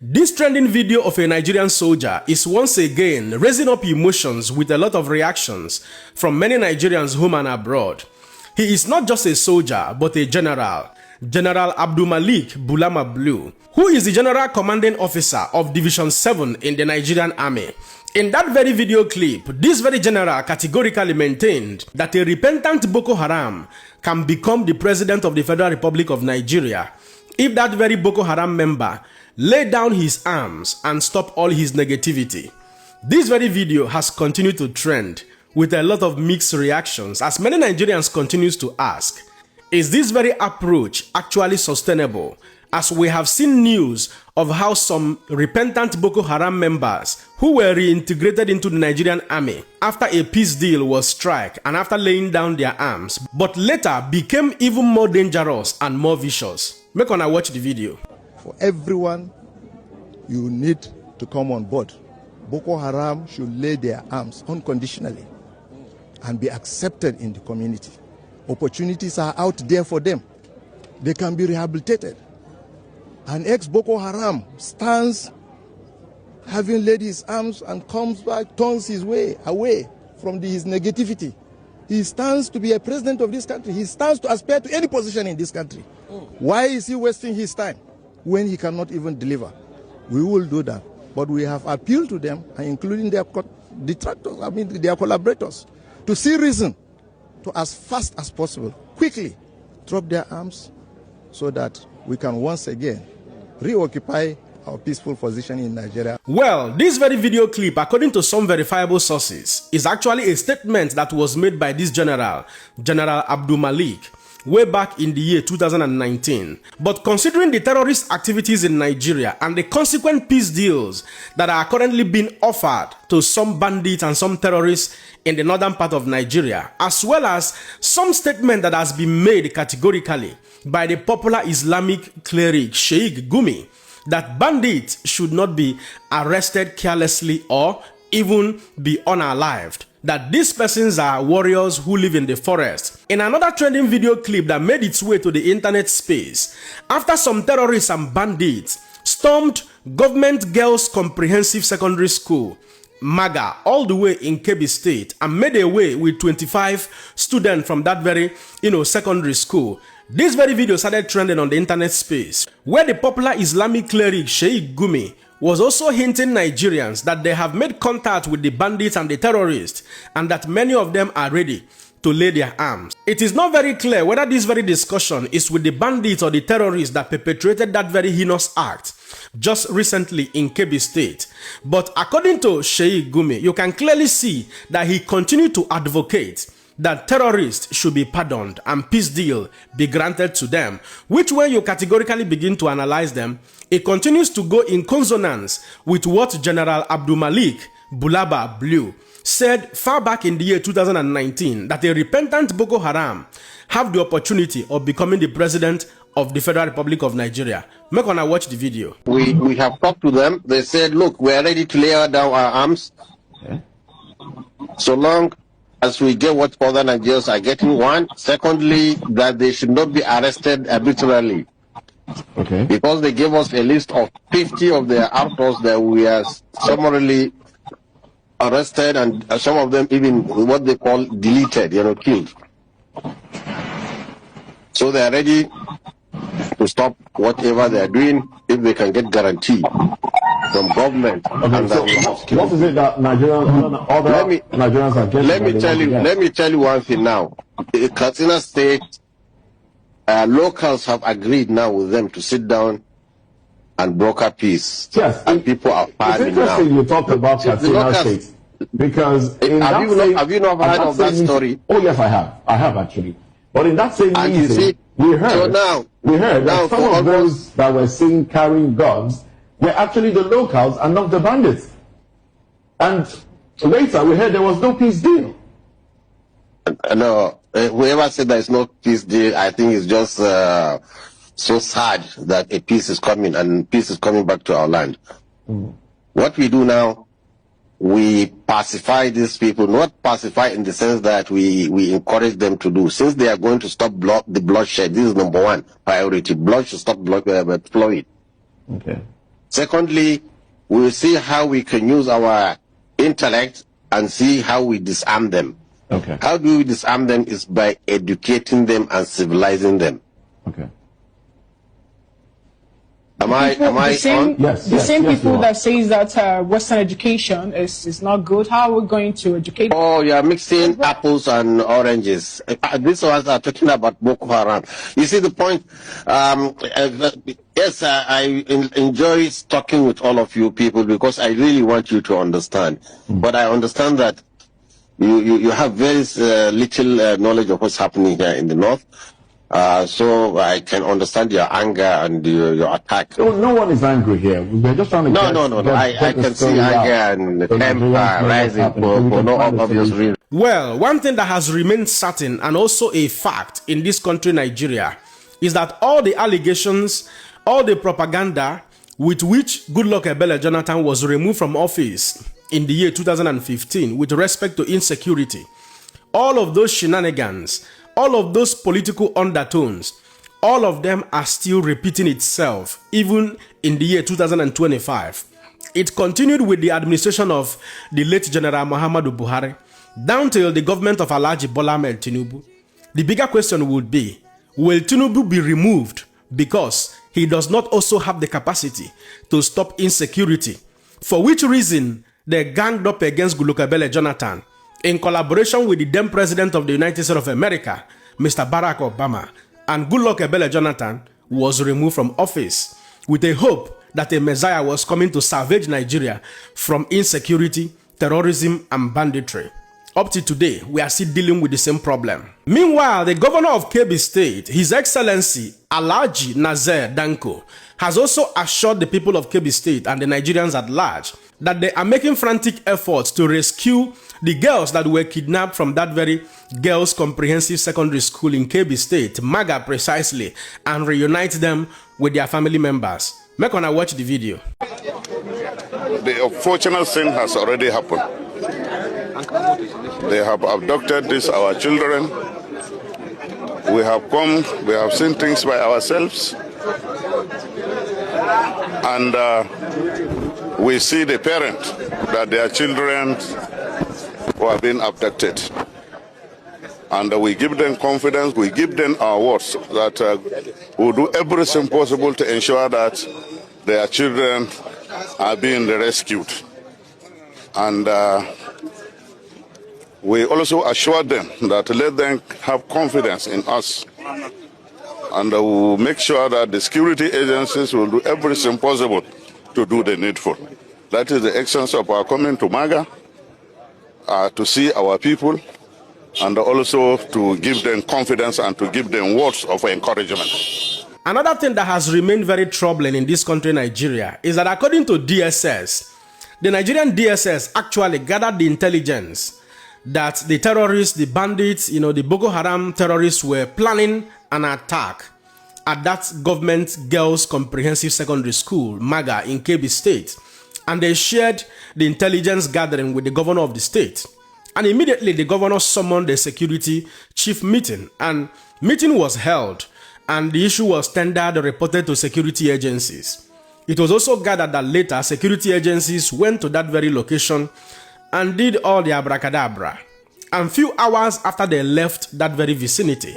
This trending video of a Nigerian soldier is once again raising up emotions with a lot of reactions from many Nigerians home and abroad. He is not just a soldier but a general, General Abdulmalik Bulama Blue, who is the General Commanding Officer of Division 7 in the Nigerian Army. In that very video clip, this very general categorically maintained that a repentant Boko Haram can become the President of the Federal Republic of Nigeria if that very Boko Haram member lay down his arms and stop all his negativity. This very video has continued to trend with a lot of mixed reactions as many Nigerians continues to ask, is this very approach actually sustainable? As we have seen news of how some repentant Boko Haram members who were reintegrated into the Nigerian army after a peace deal was struck and after laying down their arms, but later became even more dangerous and more vicious. Make una watch the video. For everyone, you need to come on board. Boko Haram should lay their arms unconditionally and be accepted in the community. Opportunities are out there for them. They can be rehabilitated. An ex-Boko Haram stands having laid his arms and comes back, turns his way away from his negativity. He stands to be a president of this country. He stands to aspire to any position in this country. Why is he wasting his time when he cannot even deliver? We will do that. But we have appealed to them, including their detractors, their collaborators, to see reason to, as fast as possible, quickly drop their arms so that we can once again reoccupy our peaceful position in Nigeria. Well, this very video clip, according to some verifiable sources, is actually a statement that was made by this general, General Abdulmalik, way back in the year 2019. But considering the terrorist activities in Nigeria and the consequent peace deals that are currently being offered to some bandits and some terrorists in the northern part of Nigeria, as well as some statement that has been made categorically by the popular Islamic cleric Sheikh Gumi, that bandits should not be arrested carelessly or even be unalived, that these persons are warriors who live in the forest. In another trending video clip that made its way to the internet space, after some terrorists and bandits stormed Government Girls Comprehensive Secondary School, Maga, all the way in Kebbi State, and made away with 25 students from that very, secondary school. This very video started trending on the internet space, where the popular Islamic cleric Sheikh Gumi was also hinting Nigerians that they have made contact with the bandits and the terrorists, and that many of them are ready to lay their arms. It is not very clear whether this very discussion is with the bandits or the terrorists that perpetrated that very heinous act just recently in Kebbi State. But according to Sheikh Gumi, you can clearly see that he continued to advocate that terrorists should be pardoned and peace deal be granted to them, which when you categorically begin to analyze them, it continues to go in consonance with what General Abdulmalik Bulama Blue said far back in the year 2019, that a repentant Boko Haram have the opportunity of becoming the president of the Federal Republic of Nigeria. Make una watch the video. We have talked to them. They said, look, we are ready to lay down our arms. Okay. So long as we get what other Nigerians are getting. One, secondly, that they should not be arrested arbitrarily. Okay. Because they gave us a list of 50 of their actors that we are summarily arrested, and some of them even what they call deleted, killed. So they are ready to stop whatever they are doing if they can get guarantee from government. Okay, so what is it that Nigerians are getting? Let me tell you one thing now. The Katsina State locals have agreed now with them to sit down and broker peace. Yes, and people are fighting now. It's interesting you talked about Katsina State, because have you not heard of that story? Oh yes, I have actually. But in that same meeting, we heard that some of those that were seen carrying guns were actually the locals and not the bandits. And later we heard there was no peace deal. No, whoever said there is no peace deal, I think it's just so sad that a peace is coming, and peace is coming back to our land. What we do now, we pacify these people, not pacify in the sense that we encourage them to do. Since they are going to stop the bloodshed, this is number one priority. Blood should stop flowing. Okay. Secondly, we will see how we can use our intellect and see how we disarm them. Okay. How do we disarm them is by educating them and civilizing them. Okay. Am I on? Yes. The same people that says that Western education is not good. How are we going to educate? Oh, you are mixing apples and oranges. These ones are talking about Boko Haram. You see the point? Yes, I enjoy talking with all of you people because I really want you to understand. But I understand that you have very little knowledge of what's happening here in the north. So I can understand your anger and your attack. No one is angry here. We're just trying to No. I can see anger and temper rising for no obvious reason. Well, one thing that has remained certain and also a fact in this country, Nigeria, is that all the allegations, all the propaganda with which Goodluck Ebele Jonathan was removed from office in the year 2015 with respect to insecurity, all of those shenanigans, all of those political undertones, all of them are still repeating itself, even in the year 2025. It continued with the administration of the late General Muhammadu Buhari, down till the government of Alhaji Bola Ahmed Tinubu. The bigger question would be, will Tinubu be removed because he does not also have the capacity to stop insecurity? For which reason they ganged up against Goodluck Ebele Jonathan, in collaboration with the then President of the United States of America, Mr. Barack Obama, and Goodluck Ebele Jonathan was removed from office with a hope that a Messiah was coming to salvage Nigeria from insecurity, terrorism, and banditry. Up to today, we are still dealing with the same problem. Meanwhile, the governor of Kebbi State, His Excellency Alhaji Nasir Danko, has also assured the people of Kebbi State and the Nigerians at large that they are making frantic efforts to rescue the girls that were kidnapped from that very Girls Comprehensive Secondary School in Kebbi State, MAGA precisely, and reunite them with their family members. Make one watch the video. The unfortunate thing has already happened. They have abducted our children. We have come, we have seen things by ourselves. And we see the parent that their children were being abducted. And we give them confidence, we give them our words that we'll do everything possible to ensure that their children are being rescued. And we also assure them that let them have confidence in us. And we'll make sure that the security agencies will do everything possible to do the needful. That is the essence of our coming to MAGA, to see our people, and also to give them confidence and to give them words of encouragement. Another thing that has remained very troubling in this country, Nigeria, is that according to DSS, the Nigerian DSS actually gathered the intelligence that the terrorists, the bandits, the Boko Haram terrorists were planning an attack at that government Girls Comprehensive Secondary School, MAGA, in Kebbi State. And they shared the intelligence gathering with the governor of the state. And immediately the governor summoned a security chief meeting, and meeting was held, and the issue was tendered and reported to security agencies. It was also gathered that later security agencies went to that very location and did all the abracadabra. And few hours after they left that very vicinity,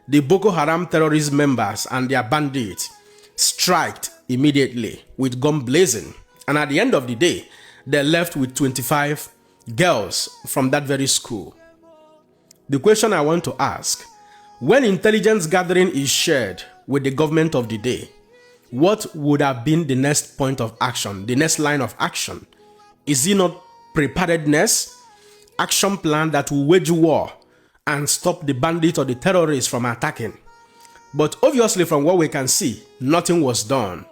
the Boko Haram terrorist members and their bandits striked immediately with gun blazing. And at the end of the day, they left with 25 girls from that very school. The question I want to ask, when intelligence gathering is shared with the government of the day, what would have been the next point of action, the next line of action? Is it not preparedness, action plan that will wage war and stop the bandits or the terrorists from attacking? But obviously from what we can see, nothing was done.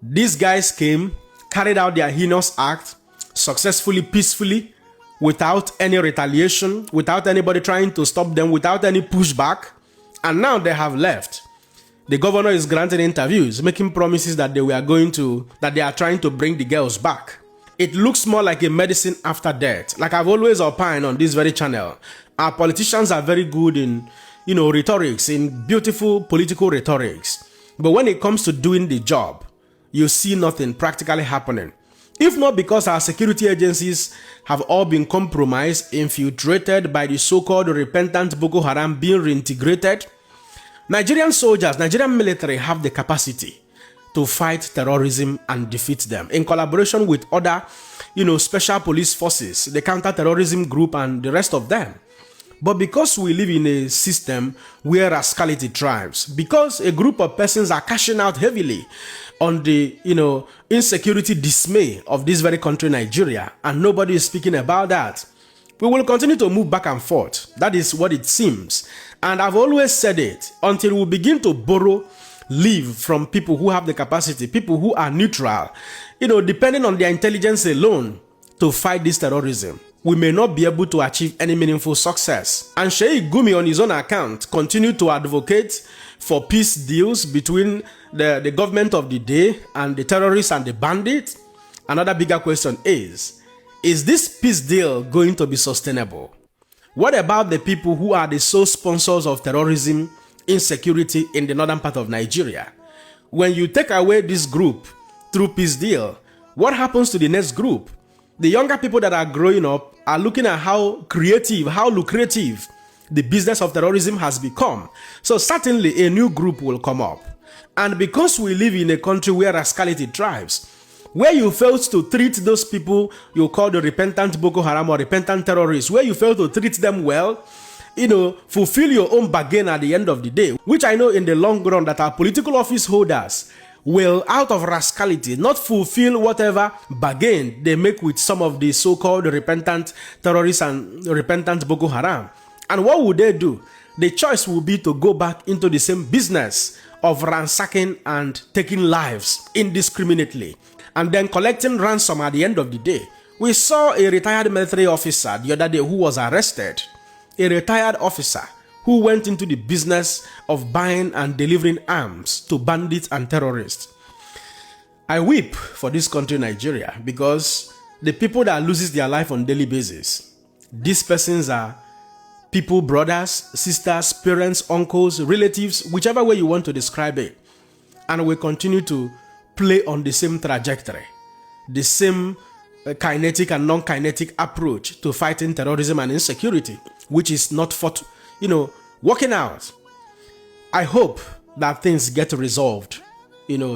These guys came, carried out their heinous act successfully, peacefully, without any retaliation, without anybody trying to stop them, without any pushback, and now they have left. The governor is granting interviews, making promises that they are trying to bring the girls back. It looks more like a medicine after death. Like I've always opined on this very channel, our politicians are very good in, rhetorics, in beautiful political rhetorics. But when it comes to doing the job, you see nothing practically happening. If not because our security agencies have all been compromised, infiltrated by the so-called repentant Boko Haram being reintegrated, Nigerian soldiers, Nigerian military have the capacity to fight terrorism and defeat them in collaboration with other, special police forces, the counter-terrorism group and the rest of them. But because we live in a system where rascality thrives, because a group of persons are cashing out heavily on the, insecurity dismay of this very country, Nigeria, and nobody is speaking about that, we will continue to move back and forth. That is what it seems. And I've always said it, until we begin to borrow, live from people who have the capacity, people who are neutral, depending on their intelligence alone to fight this terrorism, we may not be able to achieve any meaningful success. And Sheikh Gumi, on his own account, continued to advocate for peace deals between the government of the day and the terrorists and the bandits. Another bigger question is this peace deal going to be sustainable? What about the people who are the sole sponsors of terrorism, insecurity in the northern part of Nigeria? When you take away this group through peace deal, what happens to the next group? The younger people that are growing up are looking at how creative, how lucrative the business of terrorism has become. So certainly a new group will come up. And because we live in a country where rascality thrives, where you fail to treat those people you call the repentant Boko Haram or repentant terrorists, where you fail to treat them well, fulfill your own bargain at the end of the day, which I know in the long run that our political office holders will, out of rascality, not fulfill whatever bargain they make with some of the so-called repentant terrorists and repentant Boko Haram. And what would they do? The choice will be to go back into the same business of ransacking and taking lives indiscriminately, and then collecting ransom at the end of the day. We saw a retired military officer the other day who was arrested, a retired officer who went into the business of buying and delivering arms to bandits and terrorists. I weep for this country, Nigeria, because the people that loses their life on a daily basis, these persons are people, brothers, sisters, parents, uncles, relatives, whichever way you want to describe it. And we continue to play on the same trajectory, the same kinetic and non-kinetic approach to fighting terrorism and insecurity, which is not fought, working out. I hope that things get resolved,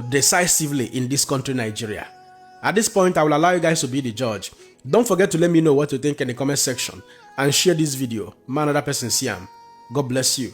decisively in this country, Nigeria. At this point, I will allow you guys to be the judge. Don't forget to let me know what you think in the comment section and share this video. Man, another person, Siam. God bless you.